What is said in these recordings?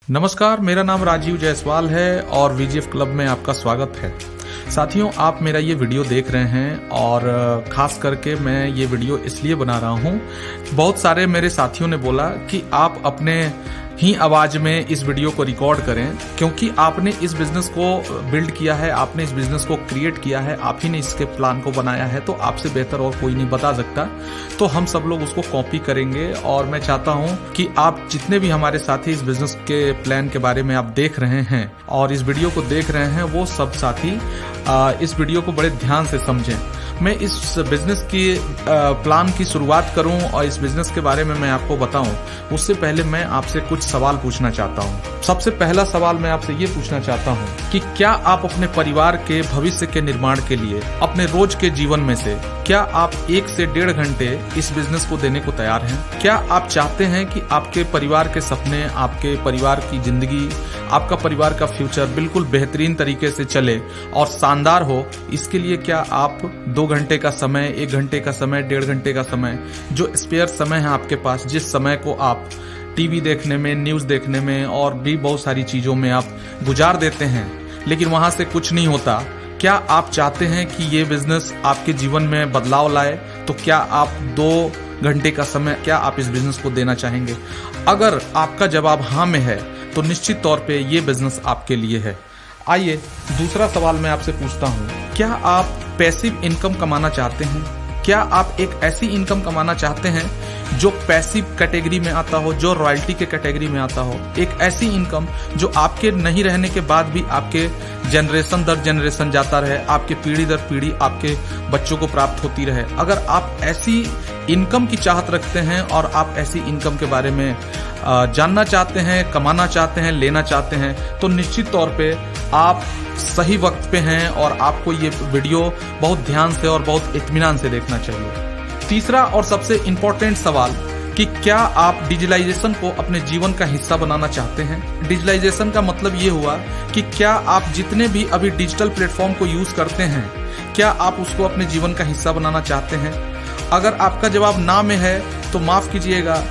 नमस्कार, मेरा नाम राजीव जायसवाल है और वीजीएफ क्लब में आपका स्वागत है। साथियों, आप मेरा ये वीडियो देख रहे हैं और खास करके मैं ये वीडियो इसलिए बना रहा हूँ। बहुत सारे मेरे साथियों ने बोला कि आप अपने ही आवाज में इस वीडियो को रिकॉर्ड करें, क्योंकि आपने इस बिजनेस को बिल्ड किया है, आपने इस बिजनेस को क्रिएट किया है, आप ही ने इसके प्लान को बनाया है, तो आपसे बेहतर और कोई नहीं बता सकता। तो हम सब लोग उसको कॉपी करेंगे और मैं चाहता हूं कि आप जितने भी हमारे साथी इस बिजनेस के प्लान के बारे में आप देख रहे हैं और इस वीडियो को देख रहे हैं, वो सब साथी इस वीडियो को बड़े ध्यान से समझें। मैं इस बिजनेस की प्लान की शुरुआत करूं और इस बिजनेस के बारे में मैं आपको बताऊं, उससे पहले मैं आपसे कुछ सवाल पूछना चाहता हूं। सबसे पहला सवाल मैं आपसे ये पूछना चाहता हूं कि क्या आप अपने परिवार के भविष्य के निर्माण के लिए अपने रोज के जीवन में से क्या आप 1 से 1.5 घंटे इस बिजनेस को देने को तैयार हैं? क्या आप चाहते हैं कि आपके परिवार के सपने, आपके परिवार की जिंदगी, आपका परिवार का फ्यूचर बिल्कुल बेहतरीन तरीके से चले और शानदार हो? इसके लिए क्या आप 2 घंटे का समय, 1 घंटे का समय, 1.5 घंटे का समय, जो स्पेयर समय है आपके पास, जिस समय को आप टीवी देखने में, न्यूज देखने में और भी बहुत सारी चीजों में आप गुजार देते हैं, लेकिन वहां से कुछ नहीं होता, क्या आप चाहते हैं कि ये बिजनेस आपके जीवन में बदलाव लाए? तो क्या आप 2 घंटे का समय क्या आप इस बिजनेस को देना चाहेंगे? अगर आपका जवाब हाँ में है तो निश्चित तौर पे ये बिजनेस आपके लिए है। आइए दूसरा सवाल मैं आपसे पूछता हूँ, क्या आप पैसिव इनकम कमाना चाहते हैं? क्या आप एक ऐसी इनकम कमाना चाहते हैं जो पैसिव कैटेगरी में आता हो, जो रॉयल्टी के कैटेगरी में आता हो? एक ऐसी इनकम जो आपके नहीं रहने के बाद भी आपके जनरेशन दर जनरेशन जाता रहे, आपके पीढ़ी दर पीढ़ी आपके बच्चों को प्राप्त होती रहे। अगर आप ऐसी इनकम की चाहत रखते हैं और आप ऐसी इनकम के बारे में जानना चाहते हैं, कमाना चाहते हैं, लेना चाहते हैं, तो निश्चित तौर पे आप सही वक्त पे हैं और आपको ये वीडियो बहुत ध्यान से और बहुत इत्मीनान से देखना चाहिए। तीसरा और सबसे इम्पोर्टेंट सवाल कि क्या आप डिजिटलाइजेशन को अपने जीवन का हिस्सा बनाना चाहते हैं? डिजिटलाइजेशन का मतलब ये हुआ कि क्या आप जितने भी अभी डिजिटल प्लेटफॉर्म को यूज करते हैं, क्या आप उसको अपने जीवन का हिस्सा बनाना चाहते हैं? अगर आपका जवाब ना में है तो माफ कीजिएगा,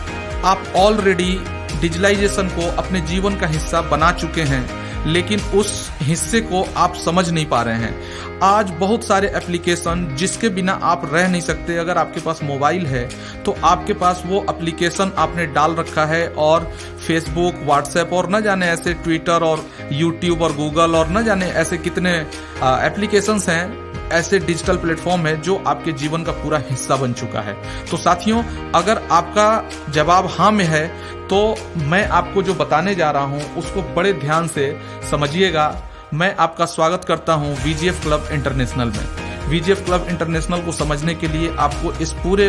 आप ऑलरेडी डिजिटलाइजेशन को अपने जीवन का हिस्सा बना चुके हैं, लेकिन उस हिस्से को आप समझ नहीं पा रहे हैं। आज बहुत सारे एप्लीकेशन जिसके बिना आप रह नहीं सकते, अगर आपके पास मोबाइल है तो आपके पास वो एप्लीकेशन आपने डाल रखा है, और फेसबुक, व्हाट्सएप और न जाने ऐसे ट्विटर और यूट्यूब और गूगल और न जाने ऐसे कितने एप्लीकेशंस हैं, ऐसे डिजिटल प्लेटफॉर्म है जो आपके जीवन का पूरा हिस्सा बन चुका है। तो साथियों, अगर आपका जवाब हाँ में है तो मैं आपको जो बताने जा रहा हूं उसको बड़े ध्यान से समझिएगा। मैं आपका स्वागत करता हूं वीजीएफ क्लब इंटरनेशनल में। वीजीएफ क्लब इंटरनेशनल को समझने के लिए आपको इस पूरे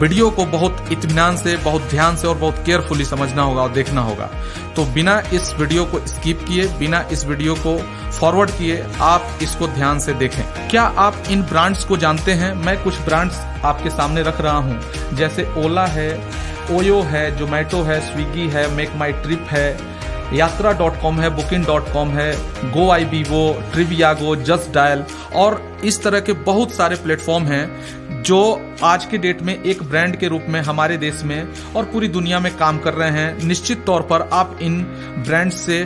वीडियो को बहुत इत्मीनान से, बहुत ध्यान से और बहुत केयरफुली समझना होगा और देखना होगा। तो बिना इस वीडियो को स्किप किए, बिना इस वीडियो को फॉरवर्ड किए, आप इसको ध्यान से देखें। क्या आप इन ब्रांड्स को जानते हैं? मैं कुछ ब्रांड्स आपके सामने रख रहा हूं, जैसे ओला है, ओयो है, जोमेटो है, स्विगी है, मेक माई ट्रिप है, यात्रा.com है, booking.com है, GoIbibo, ट्रिवियागो, जस्ट डायल और इस तरह के बहुत सारे प्लेटफॉर्म हैं जो आज के डेट में एक ब्रांड के रूप में हमारे देश में और पूरी दुनिया में काम कर रहे हैं। निश्चित तौर पर आप इन ब्रांड से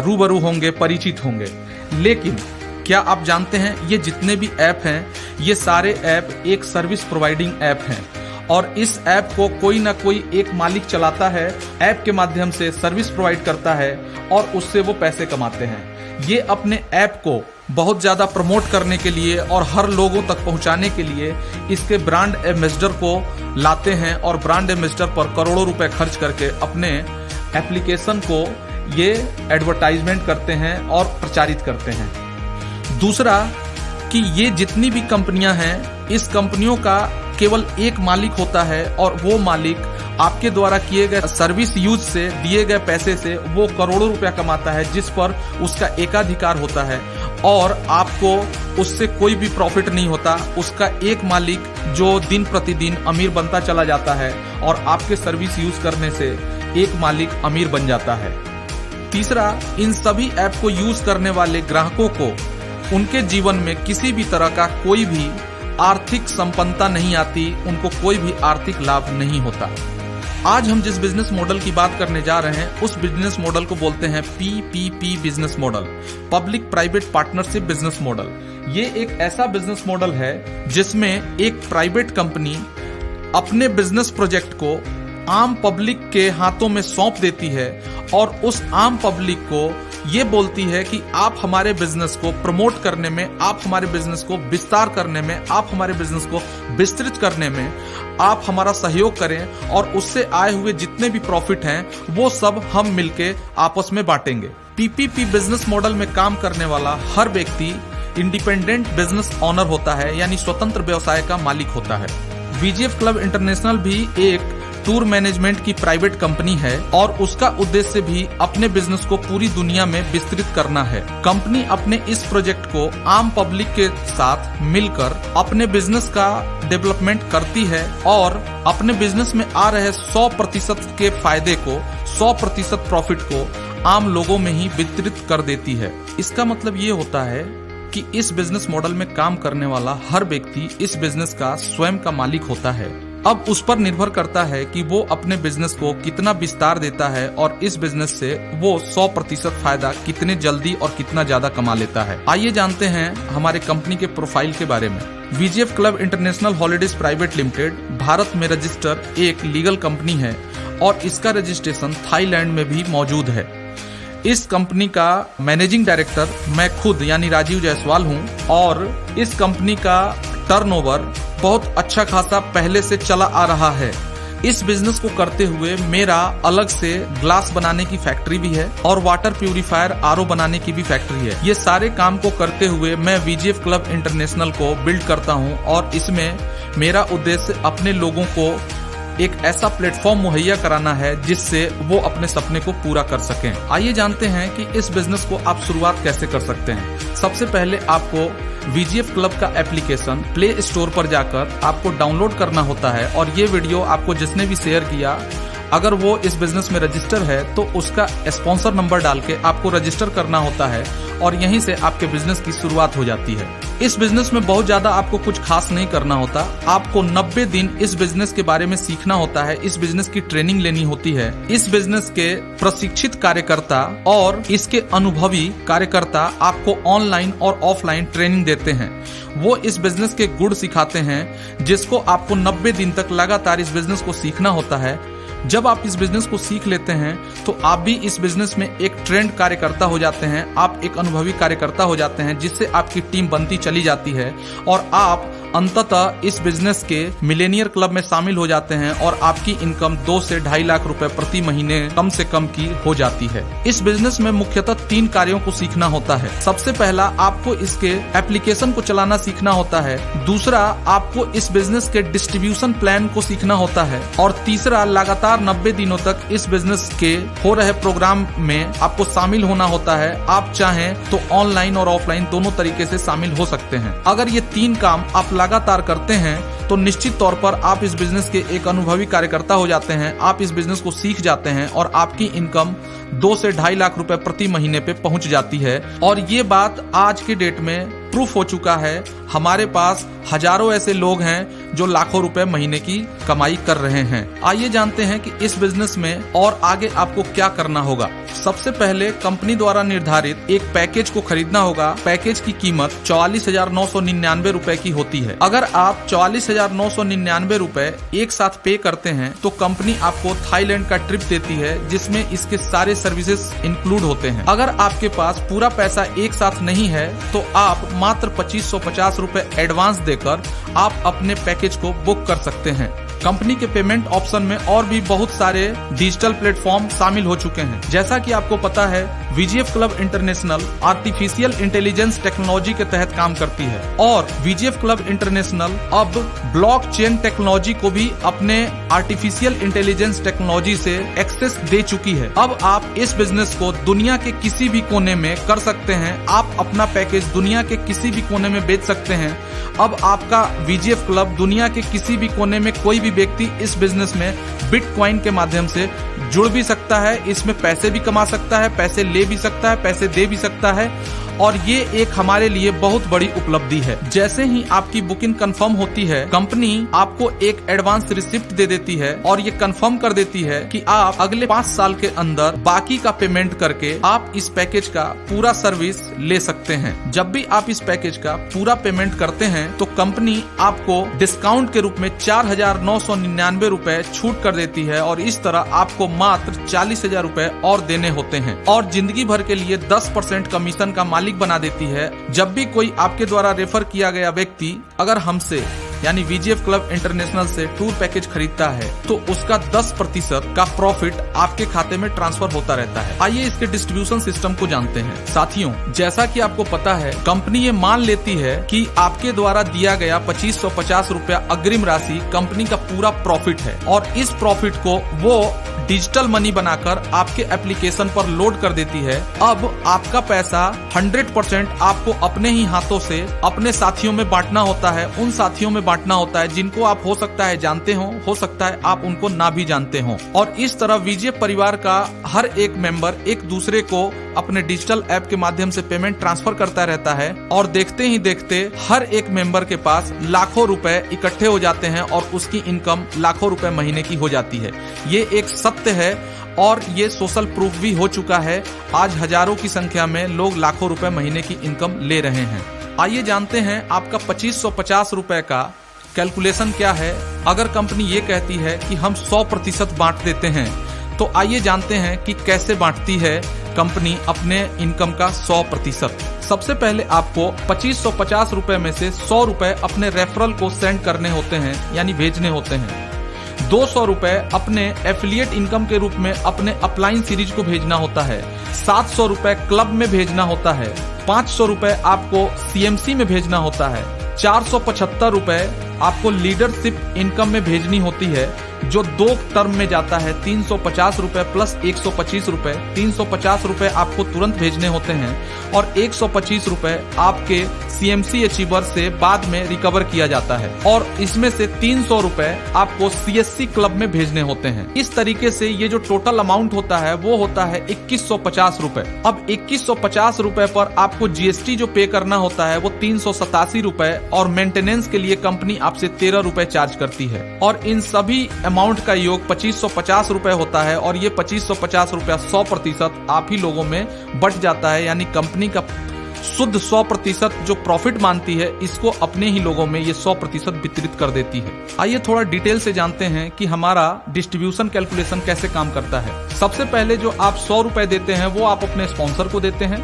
रूबरू होंगे, परिचित होंगे। लेकिन क्या आप जानते हैं, ये जितने भी ऐप हैं, ये सारे ऐप एक सर्विस प्रोवाइडिंग ऐप हैं और इस ऐप को कोई ना कोई एक मालिक चलाता है, ऐप के माध्यम से सर्विस प्रोवाइड करता है और उससे वो पैसे कमाते हैं। ये अपने ऐप को बहुत ज्यादा प्रमोट करने के लिए और हर लोगों तक पहुंचाने के लिए इसके ब्रांड एम्बेसडर को लाते हैं और ब्रांड एम्बेसडर पर करोड़ों रुपए खर्च करके अपने एप्लीकेशन को ये एडवर्टाइजमेंट करते हैं और प्रचारित करते हैं। दूसरा कि ये जितनी भी कंपनियां हैं, इस कंपनियों का केवल एक मालिक होता है और वो मालिक आपके द्वारा किए गए सर्विस यूज से दिए गए पैसे से वो करोड़ों रुपया कमाता है, जिस पर उसका एकाधिकार होता है और आपको उससे कोई भी प्रॉफिट नहीं होता। उसका एक मालिक जो दिन प्रतिदिन अमीर बनता चला जाता है और आपके सर्विस यूज करने से एक मालिक अमीर बन जाता है। तीसरा, इन सभी ऐप को यूज करने वाले ग्राहकों को उनके जीवन में किसी भी तरह का कोई भी आर्थिक संपन्नता नहीं आती, उनको कोई भी आर्थिक लाभ नहीं होता। आज हम जिस बिजनेस मॉडल की बात करने जा रहे हैं उस बिजनेस मॉडल को बोलते हैं PPP business model, public private partnership business model. ये एक ऐसा बिजनेस मॉडल है जिसमें एक प्राइवेट कंपनी अपने बिजनेस प्रोजेक्ट को आम पब्लिक के हाथों में सौंप देती है और उस आम पब्लिक को ये बोलती है कि आप हमारे बिजनेस को प्रमोट करने में, आप हमारे बिजनेस को विस्तार करने में, आप हमारे बिजनेस को विस्तृत करने में आप हमारा सहयोग करें और उससे आए हुए जितने भी प्रॉफिट हैं वो सब हम मिलके आपस में बांटेंगे। PPP बिजनेस मॉडल में काम करने वाला हर व्यक्ति इंडिपेंडेंट बिजनेस ओनर होता है, यानी स्वतंत्र व्यवसाय का मालिक होता है। VGF क्लब इंटरनेशनल भी एक टूर मैनेजमेंट की प्राइवेट कंपनी है और उसका उद्देश्य भी अपने बिजनेस को पूरी दुनिया में विस्तृत करना है। कंपनी अपने इस प्रोजेक्ट को आम पब्लिक के साथ मिलकर अपने बिजनेस का डेवलपमेंट करती है और अपने बिजनेस में आ रहे 100% के फायदे को, 100% प्रॉफिट को आम लोगों में ही वितरित कर देती है। इसका मतलब ये होता है कि इस बिजनेस मॉडल में काम करने वाला हर व्यक्ति इस बिजनेस का स्वयं का मालिक होता है। अब उस पर निर्भर करता है कि वो अपने बिजनेस को कितना विस्तार देता है और इस बिजनेस से वो 100% फायदा कितने जल्दी और कितना ज्यादा कमा लेता है। आइए जानते हैं हमारे कंपनी के प्रोफाइल के बारे में। VGF club international holidays private limited Bharat में रजिस्टर एक लीगल कंपनी है और इसका रजिस्ट्रेशन थाईलैंड में भी मौजूद है। इस कंपनी का मैनेजिंग डायरेक्टर मैं खुद यानी राजीव जायसवाल हूं और इस कंपनी का टर्नओवर बहुत अच्छा खासा पहले से चला आ रहा है। इस बिजनेस को करते हुए मेरा अलग से ग्लास बनाने की फैक्ट्री भी है और वाटर प्यूरिफायर RO बनाने की भी फैक्ट्री है। ये सारे काम को करते हुए मैं VGF क्लब इंटरनेशनल को बिल्ड करता हूँ और इसमें मेरा उद्देश्य अपने लोगों को एक ऐसा प्लेटफॉर्म मुहैया कराना है जिससे वो अपने सपने को पूरा कर सकें। आइए जानते हैं कि इस बिजनेस को आप शुरुआत कैसे कर सकते हैं। सबसे पहले आपको VGF क्लब का एप्लीकेशन प्ले स्टोर पर जाकर आपको डाउनलोड करना होता है और ये वीडियो आपको जिसने भी शेयर किया, अगर वो इस बिजनेस में रजिस्टर है तो उसका स्पॉन्सर नंबर डाल के आपको रजिस्टर करना होता है और यहीं से आपके बिजनेस की शुरुआत हो जाती है। इस बिजनेस में बहुत ज्यादा आपको कुछ खास नहीं करना होता। आपको 90 दिन इस बिजनेस के बारे में सीखना होता है, इस बिजनेस की ट्रेनिंग लेनी होती है। इस बिजनेस के प्रशिक्षित कार्यकर्ता और इसके अनुभवी कार्यकर्ता आपको ऑनलाइन और ऑफलाइन ट्रेनिंग देते हैं। वो इस बिजनेस के गुण सिखाते हैं जिसको आपको 90 दिन तक लगातार इस बिजनेस को सीखना होता है। जब आप इस बिजनेस को सीख लेते हैं तो आप भी इस बिजनेस में एक ट्रेंड कार्यकर्ता हो जाते हैं, आप एक अनुभवी कार्यकर्ता हो जाते हैं जिससे आपकी टीम बनती चली जाती है और आप अंततः इस बिजनेस के मिलेनियर क्लब में शामिल हो जाते हैं और आपकी इनकम 2 से 2.5 लाख रुपए प्रति महीने कम से कम की हो जाती है। इस बिजनेस में मुख्यतः 3 कार्यों को सीखना होता है। सबसे पहला आपको इसके एप्लीकेशन को चलाना सीखना होता है, दूसरा आपको इस बिजनेस के डिस्ट्रीब्यूशन प्लान को सीखना होता है और तीसरा लगातार 90 दिनों तक इस बिजनेस के हो रहे प्रोग्राम में आपको शामिल होना होता है। आप चाहें तो ऑनलाइन और ऑफलाइन दोनों तरीके से शामिल हो सकते हैं। अगर ये 3 काम आप लगातार करते हैं तो निश्चित तौर पर आप इस बिजनेस के एक अनुभवी कार्यकर्ता हो जाते हैं, आप इस बिजनेस को सीख जाते हैं और आपकी इनकम 2 से 2.5 लाख रुपए प्रति महीने पे पहुंच जाती है। और ये बात आज के डेट में प्रूफ हो चुका है। हमारे पास हजारों ऐसे लोग हैं जो लाखों रुपए महीने की कमाई कर रहे हैं। आइए जानते हैं कि इस बिजनेस में और आगे आपको क्या करना होगा। सबसे पहले कंपनी द्वारा निर्धारित एक पैकेज को खरीदना होगा। पैकेज की कीमत 44,999 रुपए की होती है। अगर आप 44,999 रुपए एक साथ पे करते हैं तो कंपनी आपको थाईलैंड का ट्रिप देती है जिसमें इसके सारे सर्विसेज इंक्लूड होते हैं। अगर आपके पास पूरा पैसा एक साथ नहीं है तो आप मात्र 2550 रुपए एडवांस देकर आप अपने पैकेज को बुक कर सकते हैं। कंपनी के पेमेंट ऑप्शन में और भी बहुत सारे डिजिटल प्लेटफॉर्म शामिल हो चुके हैं। जैसा कि आपको पता है VGF club international artificial intelligence technology के तहत काम करती है और VGF क्लब इंटरनेशनल अब ब्लॉकचेन टेक्नोलॉजी को भी अपने आर्टिफिशियल इंटेलिजेंस टेक्नोलॉजी से एक्सेस दे चुकी है। अब आप इस बिजनेस को दुनिया के किसी भी कोने में कर सकते हैं। आप अपना पैकेज दुनिया के किसी भी कोने में बेच सकते हैं। अब आपका VGF क्लब दुनिया के किसी भी कोने में कोई भी व्यक्ति इस बिजनेस में बिटकॉइन के माध्यम से जुड़ भी सकता है, इसमें पैसे भी कमा सकता है, पैसे ले भी सकता है, पैसे दे भी सकता है और ये एक हमारे लिए बहुत बड़ी उपलब्धि है। जैसे ही आपकी बुकिंग कंफर्म होती है, कंपनी आपको एक एडवांस रिसिप्ट दे देती है और ये कंफर्म कर देती है कि आप अगले 5 साल के अंदर बाकी का पेमेंट करके आप इस पैकेज का पूरा सर्विस ले सकते हैं। जब भी आप इस पैकेज का पूरा पेमेंट करते हैं तो कंपनी आपको डिस्काउंट के रूप में 4,999 रुपए छूट कर देती है और इस तरह आपको मात्र 40,000 रुपए और देने होते हैं और जिंदगी भर के लिए 10% कमीशन का मालिक बना देती है। जब भी कोई आपके द्वारा रेफर किया गया व्यक्ति अगर हमसे यानी वीजीएफ क्लब इंटरनेशनल से टूर पैकेज खरीदता है तो उसका 10% का प्रॉफिट आपके खाते में ट्रांसफर होता रहता है। आइए इसके डिस्ट्रीब्यूशन सिस्टम को जानते हैं। साथियों, जैसा कि आपको पता है, कंपनी ये मान लेती है कि आपके द्वारा दिया गया 2550 रुपया अग्रिम राशि कंपनी का पूरा प्रॉफिट है और इस प्रॉफिट को वो डिजिटल मनी बनाकर आपके एप्लीकेशन पर लोड कर देती है। अब आपका पैसा 100% आपको अपने ही हाथों से अपने साथियों में बांटना होता है, उन साथियों में बांटना होता है जिनको आप हो सकता है जानते हो सकता है आप उनको ना भी जानते हो। और इस तरह वीजीएफ परिवार का हर एक मेंबर एक दूसरे को अपने डिजिटल ऐप के माध्यम से पेमेंट ट्रांसफर करता रहता है और देखते ही देखते हर एक मेंबर के पास लाखों रुपए इकट्ठे हो जाते हैं और उसकी इनकम लाखों रुपए महीने की हो जाती है। ये एक सत्य है और ये सोशल प्रूफ भी हो चुका है। आज हजारों की संख्या में लोग लाखों रुपए महीने की इनकम ले रहे हैं। आइए जानते हैं आपका 2550 रुपए का कैलकुलेशन क्या है। अगर कंपनी ये कहती है कि हम 100% बांट देते हैं तो आइए जानते हैं कि कैसे बांटती है कंपनी अपने इनकम का 100%। सबसे पहले आपको 2550 रुपए में से 100 रुपए अपने रेफरल को सेंड करने होते हैं यानी भेजने होते हैं। 200 रुपए अपने एफिलिएट इनकम के रूप में अपने अपलाइन सीरीज को भेजना होता है। 700 रुपए क्लब में भेजना होता है। 500 रुपए आपको सीएमसी में भेजना होता है। 475 रुपए आपको लीडरशिप इनकम में भेजनी होती है जो 2 टर्म में जाता है। 350 रुपए प्लस 125 रुपए। 350 रुपए आपको तुरंत भेजने होते हैं और 125 रुपए आपके सीएमसी अचीवर से बाद में रिकवर किया जाता है और इसमें से 300 रुपए आपको सीएससी क्लब में भेजने होते हैं। इस तरीके से ये जो टोटल अमाउंट होता है वो होता है 2150 रुपए। अब 2150 रुपए पर आपको जीएसटी जो पे करना होता है वो 387 रुपए और मेंटेनेंस के लिए कंपनी आपसे 13 रुपए चार्ज करती है और इन सभी अमाउंट का योग 2550 रुपए होता है और ये 2550 रुपया 100% आप ही लोगों में बट जाता है यानी कंपनी का शुद्ध 100% जो प्रॉफिट मानती है इसको अपने ही लोगों में ये 100% वितरित कर देती है। आइए थोड़ा डिटेल से जानते हैं कि हमारा डिस्ट्रीब्यूशन कैलकुलेशन कैसे काम करता है। सबसे पहले जो आप 100 रुपए देते हैं वो आप अपने स्पॉन्सर को देते हैं।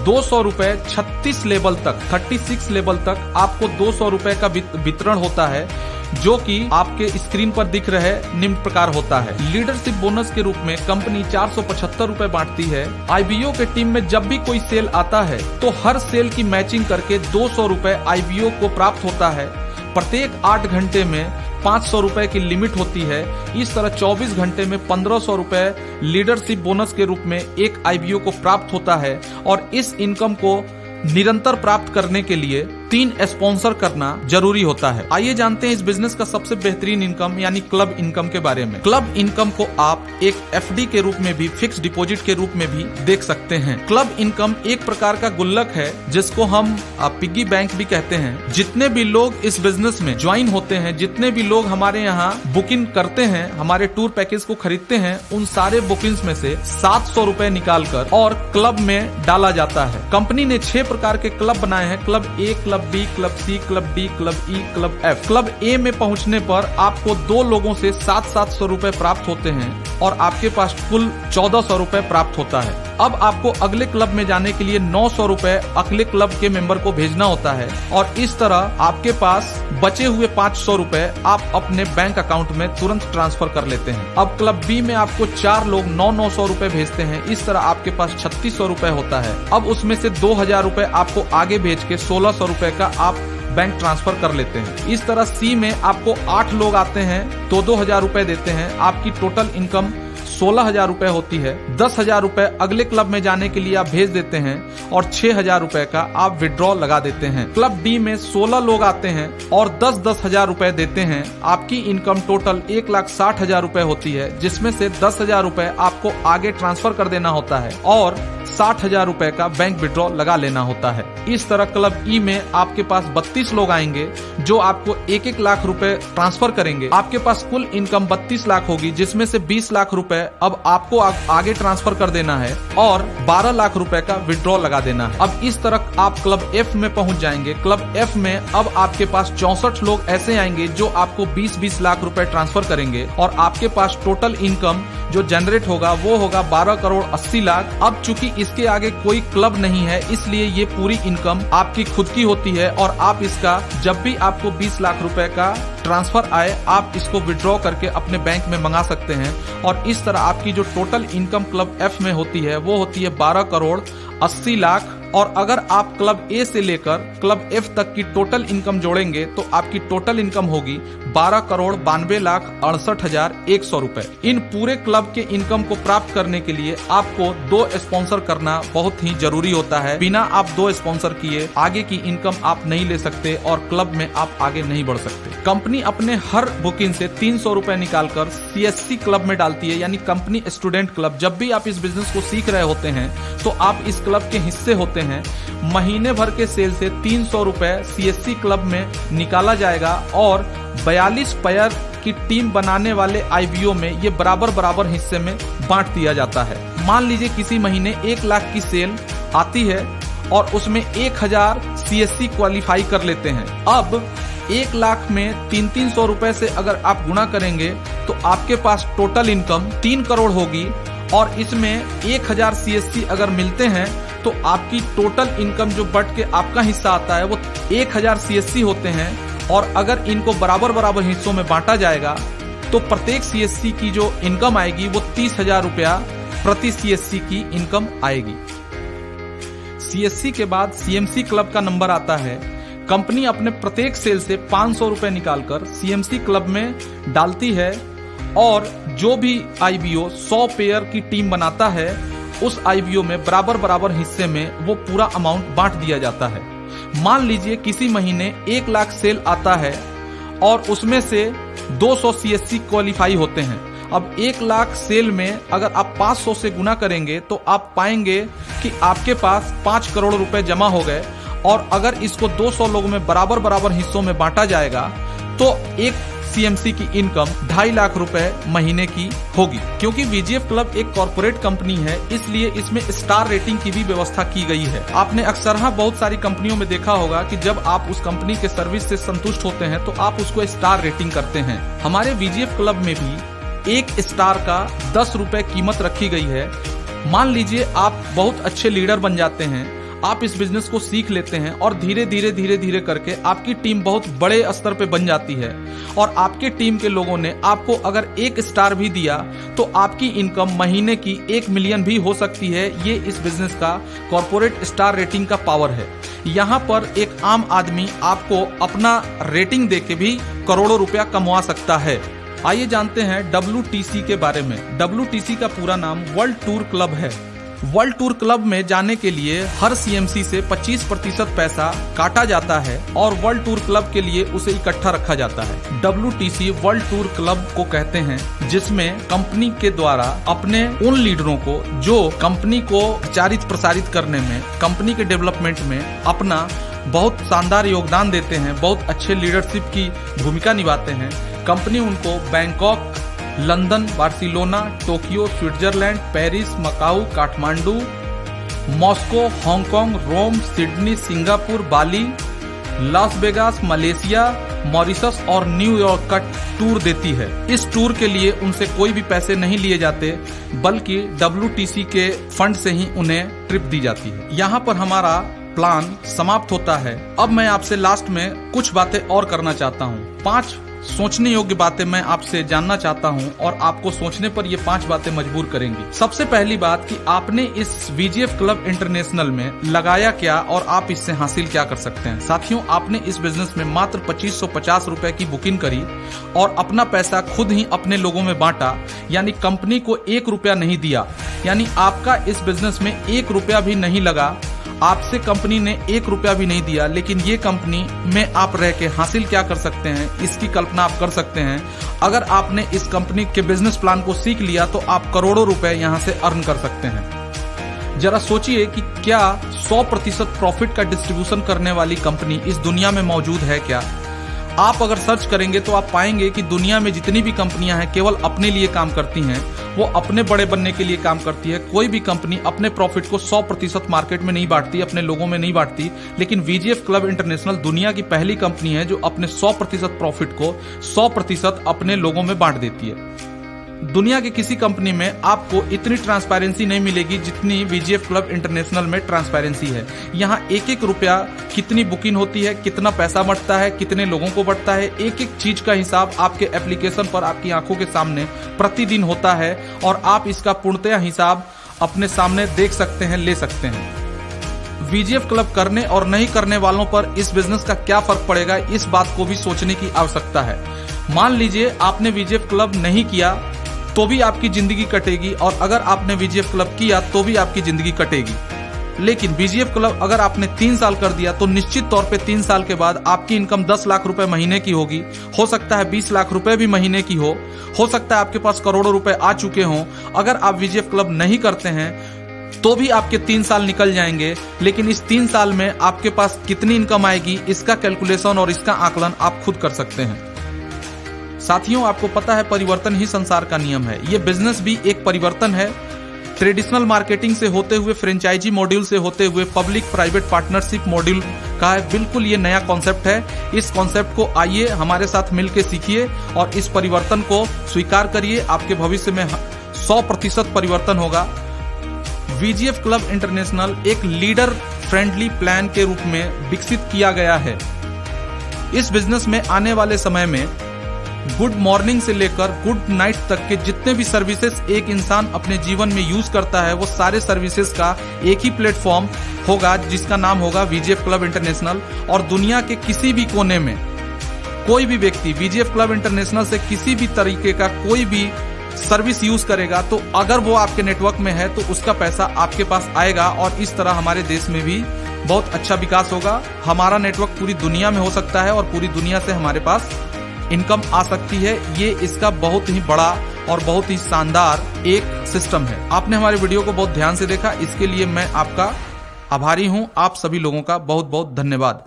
200 रुपए 36 लेवल तक 36 लेवल तक आपको 200 रुपए का वितरण होता है जो कि आपके स्क्रीन पर दिख रहे निम्न प्रकार होता है। लीडरशिप बोनस के रूप में कंपनी 475 रुपए बांटती है। आईबीओ के टीम में जब भी कोई सेल आता है तो हर सेल की मैचिंग करके 200 रुपए आईबीओ को प्राप्त होता है। प्रत्येक 8 घंटे में 500 रुपए की लिमिट होती है। इस तरह 24 घंटे में 1500 रुपए लीडरशिप बोनस के रूप में एक आईबीओ को प्राप्त होता है और इस इनकम को निरंतर प्राप्त करने के लिए 3 स्पॉन्सर करना जरूरी होता है। आइए जानते हैं इस बिजनेस का सबसे बेहतरीन इनकम यानी क्लब इनकम के बारे में। क्लब इनकम को आप एक एफडी के रूप में भी, फिक्स डिपॉजिट के रूप में भी देख सकते हैं। क्लब इनकम एक प्रकार का गुल्लक है जिसको हम पिग्गी बैंक भी कहते हैं। जितने भी लोग इस बिजनेस में ज्वाइन होते हैं, जितने भी लोग हमारे यहाँ बुकिंग करते हैं, हमारे टूर पैकेज को खरीदते हैं, उन सारे बुकिंग्स में से 700 रुपए निकाल कर और क्लब में डाला जाता है। कंपनी ने 6 प्रकार के क्लब बनाए हैं। क्लब ए, क्लब बी, क्लब सी, क्लब डी, क्लब ई, क्लब एफ। क्लब ए में पहुंचने पर आपको 2 लोगों से 700 रुपए प्राप्त होते हैं और आपके पास कुल 1400 रुपए प्राप्त होता है। अब आपको अगले क्लब में जाने के लिए 900 रुपए अगले क्लब के मेंबर को भेजना होता है और इस तरह आपके पास बचे हुए 500 रुपए आप अपने बैंक अकाउंट में तुरंत ट्रांसफर कर लेते हैं। अब क्लब बी में आपको 4 लोग 900 रुपए भेजते हैं। इस तरह आपके पास 3600 रुपए होता है। अब उसमें से 2000 रुपए आपको आगे भेज के 1600 रुपए का आप बैंक ट्रांसफर कर लेते हैं। इस तरह सी में आपको 8 लोग आते हैं तो 2000 रुपए देते हैं। आपकी टोटल इनकम 16,000 रुपए होती है। 10,000 रुपए अगले क्लब में जाने के लिए आप भेज देते हैं और 6,000 रुपए का आप विड्रॉ लगा देते हैं। क्लब डी में 16 लोग आते हैं और 10,000 रुपए देते हैं। आपकी इनकम टोटल 1,60,000 रुपए होती है, जिसमें से 10,000 रुपए आपको आगे ट्रांसफर कर देना होता है और 60,000 रुपए का बैंक विड्रॉ लगा लेना होता है। इस तरह क्लब ई में आपके पास 32 लोग आएंगे जो आपको 1-1 लाख रुपए ट्रांसफर करेंगे। आपके पास कुल इनकम 32 लाख होगी, जिसमें से 20 लाख रुपए अब आपको आगे ट्रांसफर कर देना है और 12 लाख रुपए का विड्रॉ लगा देना है। अब इस तरह आप क्लब एफ में पहुंच जाएंगे। क्लब एफ में अब आपके पास 64 लोग ऐसे आएंगे जो आपको 20-20 लाख रुपए ट्रांसफर करेंगे और आपके पास टोटल इनकम जो जनरेट होगा वो होगा 12 करोड़ 80 लाख। अब चूंकि इसके आगे कोई क्लब नहीं है, इसलिए ये पूरी इनकम आपकी खुद की होती है और आप इसका जब भी आपको 20 लाख रुपए का ट्रांसफर आए आप इसको विड्रॉ करके अपने बैंक में मंगा सकते हैं। और इस तरह आपकी जो टोटल इनकम क्लब एफ में होती है वो होती है 12 करोड़ 80 लाख। और अगर आप क्लब ए से लेकर क्लब एफ तक की टोटल इनकम जोड़ेंगे तो आपकी टोटल इनकम होगी 12 करोड़ 92,68,100 रुपए। इन पूरे क्लब के इनकम को प्राप्त करने के लिए आपको 2 स्पॉन्सर करना बहुत ही जरूरी होता है। बिना आप 2 स्पॉन्सर किए आगे की इनकम आप नहीं ले सकते और क्लब में आप आगे नहीं बढ़ सकते। कंपनी अपने हर बुकिंग से 300 रुपए निकालकर CSC क्लब में डालती है, यानी कंपनी स्टूडेंट क्लब। जब भी आप इस बिजनेस को सीख रहे होते हैं तो आप इस क्लब के हिस्से होते हैं। महीने भर के सेल से 300 रुपए CSC क्लब में निकाला जाएगा और 42 प्लेयर की टीम बनाने वाले IBO में ये बराबर हिस्से में बांट दिया जाता है। मान लीजिए किसी महीने 1 लाख की सेल आती है और उसमें 1000 CSC क्वालिफाई कर लेते हैं। अब 1 लाख में 300 रुपए से अगर आप गुणा करेंगे तो आपके पास टोटल इनकम 3 करोड़ होगी और इसमें 1000 CSC अगर मिलते हैं तो आपकी टोटल इनकम जो बट के आपका हिस्सा आता है वो 1000 CSC होते हैं। और अगर इनको बराबर हिस्सों में बांटा जाएगा तो प्रत्येक CSC की जो इनकम आएगी वो 30,000 रुपया प्रति CSC की इनकम आएगी। CSC के बाद CMC क्लब का नंबर आता है। कंपनी अपने प्रत्येक सेल से 500 रुपए निकालकर CMC क्लब में डालती है और जो भी IBO 100 पेयर की टीम बनाता है उस IBO में बराबर हिस्से में वो पूरा अमाउंट बांट दिया जाता है। मान लीजिए किसी महीने 1 लाख सेल आता है और उसमें से 200 CSC क्वालिफाई होते हैं। अब 1 लाख सेल में अगर आप 500 से गुना करेंगे तो आप पाएंगे कि आपके पास 5 करोड़ रुपए जमा हो गए। और अगर इसको 200 लोगों में बराबर हिस्सों में बांटा जाएगा तो एक CMC की इनकम 2.5 लाख रुपए महीने की होगी। क्योंकि VGF क्लब एक कॉर्पोरेट कंपनी है इसलिए इसमें स्टार रेटिंग की भी व्यवस्था की गई है। आपने अक्सर बहुत सारी कंपनियों में देखा होगा कि जब आप उस कंपनी के सर्विस से संतुष्ट होते हैं तो आप उसको स्टार रेटिंग करते हैं। हमारे VGF क्लब में भी 1 स्टार का 10 रुपए कीमत रखी गई है। मान लीजिए आप बहुत अच्छे लीडर बन जाते हैं, आप इस बिजनेस को सीख लेते हैं और धीरे धीरे करके आपकी टीम बहुत बड़े स्तर पे बन जाती है और आपके टीम के लोगों ने आपको अगर 1 स्टार भी दिया तो आपकी इनकम महीने की 1 मिलियन भी हो सकती है। ये इस बिजनेस का कॉर्पोरेट स्टार रेटिंग का पावर है। यहाँ पर एक आम आदमी आपको अपना रेटिंग देके भी करोड़ों रुपया कमा सकता है। आइए जानते हैं WTC के बारे में। WTC का पूरा नाम वर्ल्ड टूर क्लब है। वर्ल्ड टूर क्लब में जाने के लिए हर CMC से 25% पैसा काटा जाता है और वर्ल्ड टूर क्लब के लिए उसे इकट्ठा रखा जाता है। WTC वर्ल्ड टूर क्लब को कहते हैं जिसमें कंपनी के द्वारा अपने उन लीडरों को जो कंपनी को प्रचारित प्रसारित करने में, कंपनी के डेवलपमेंट में अपना बहुत शानदार योगदान देते हैं, बहुत अच्छे लीडरशिप की भूमिका निभाते हैं। कंपनी उनको Bangkok, London, Barcelona, Tokyo, Switzerland, Paris, Macau, Kathmandu, Moscow, Hong Kong, Rome, Sydney, Singapore, Bali, Las Vegas, Malaysia, Mauritius और न्यूयॉर्क का टूर देती है। इस टूर के लिए उनसे कोई भी पैसे नहीं लिए जाते बल्कि WTC के फंड से ही उन्हें ट्रिप दी जाती है। यहाँ पर हमारा प्लान समाप्त होता है। अब मैं आपसे लास्ट में कुछ बातें और करना चाहता हूँ। 5 सोचने योग्य बातें मैं आपसे जानना चाहता हूं और आपको सोचने पर ये 5 बातें मजबूर करेंगी। सबसे पहली बात कि आपने इस VGF क्लब इंटरनेशनल में लगाया क्या और आप इससे हासिल क्या कर सकते हैं। साथियों, आपने इस बिजनेस में मात्र 2550 रुपए की बुकिंग करी और अपना पैसा खुद ही अपने लोगों में बांटा, यानी कंपनी को 1 रुपया नहीं दिया, यानी आपका इस बिजनेस में 1 रुपया भी नहीं लगा। आपसे कंपनी ने 1 रुपया भी नहीं दिया, लेकिन ये कंपनी में आप रह के हासिल क्या कर सकते हैं, इसकी कल्पना आप कर सकते हैं। अगर आपने इस कंपनी के बिजनेस प्लान को सीख लिया तो आप करोड़ों रुपए यहां से अर्न कर सकते हैं। जरा सोचिए कि क्या 100% प्रॉफिट का डिस्ट्रीब्यूशन करने वाली कंपनी इस दुनिया में मौजूद है क्या? आप अगर सर्च करेंगे तो आप पाएंगे कि दुनिया में जितनी भी कंपनियां हैं केवल अपने लिए काम करती हैं, वो अपने बड़े बनने के लिए काम करती है। कोई भी कंपनी अपने प्रॉफिट को 100% मार्केट में नहीं बांटती, अपने लोगों में नहीं बांटती, लेकिन VGF क्लब इंटरनेशनल दुनिया की पहली कंपनी है जो अपने 100% प्रॉफिट को 100% अपने लोगों में बांट देती है। दुनिया की किसी कंपनी में आपको इतनी ट्रांसपेरेंसी नहीं मिलेगी जितनी VGF क्लब इंटरनेशनल में ट्रांसपेरेंसी है। यहाँ 1-1 रुपया कितनी बुकिंग होती है, कितना पैसा बढ़ता है, कितने लोगों को बढ़ता है, एक एक चीज का हिसाब आपके एप्लीकेशन पर आपकी आंखों के सामने प्रतिदिन होता है और आप इसका पूर्णतया हिसाब अपने सामने देख सकते हैं, ले सकते हैं। VGF क्लब करने और नहीं करने वालों पर इस बिजनेस का क्या फर्क पड़ेगा, इस बात को भी सोचने की आवश्यकता है। मान लीजिए आपने VGF क्लब नहीं किया तो भी आपकी जिंदगी कटेगी, और अगर आपने VGF क्लब किया तो भी आपकी जिंदगी कटेगी। लेकिन VGF क्लब अगर आपने 3 साल कर दिया तो निश्चित तौर पे 3 साल के बाद आपकी इनकम 10 लाख रुपए महीने की होगी, हो सकता है 20 लाख रुपए भी महीने की हो सकता है आपके पास करोड़ों रुपए आ चुके हों। अगर आप VGF क्लब नहीं करते हैं तो भी आपके 3 साल निकल जाएंगे, लेकिन इस 3 साल में आपके पास कितनी इनकम आएगी इसका कैलकुलेशन और इसका आकलन आप खुद कर सकते हैं। साथियों, आपको पता है परिवर्तन ही संसार का नियम है। ये बिजनेस भी एक परिवर्तन है। ट्रेडिशनल मार्केटिंग से होते हुए, फ्रेंचाइजी मॉड्यूल से होते हुए पब्लिक प्राइवेट पार्टनरशिप मॉड्यूल का है। बिल्कुल ये नया कॉन्सेप्ट है। इस कॉन्सेप्ट को आइए हमारे साथ मिलकर सीखिए और इस परिवर्तन को स्वीकार करिए। आपके भविष्य में 100% परिवर्तन होगा। VGF क्लब इंटरनेशनल एक लीडर फ्रेंडली प्लान के रूप में विकसित किया गया है। इस बिजनेस में आने वाले समय में गुड मॉर्निंग से लेकर गुड नाइट तक के जितने भी सर्विसेज एक इंसान अपने जीवन में यूज करता है, वो सारे सर्विसेज का एक ही प्लेटफॉर्म होगा जिसका नाम होगा VGF क्लब इंटरनेशनल। और दुनिया के किसी भी कोने में कोई भी व्यक्ति VGF क्लब इंटरनेशनल से किसी भी तरीके का कोई भी सर्विस यूज करेगा तो अगर वो आपके नेटवर्क में है तो उसका पैसा आपके पास आएगा, और इस तरह हमारे देश में भी बहुत अच्छा विकास होगा। हमारा नेटवर्क पूरी दुनिया में हो सकता है और पूरी दुनिया से हमारे पास इनकम आ सकती है। ये इसका बहुत ही बड़ा और बहुत ही शानदार एक सिस्टम है। आपने हमारे वीडियो को बहुत ध्यान से देखा, इसके लिए मैं आपका आभारी हूं। आप सभी लोगों का बहुत बहुत धन्यवाद।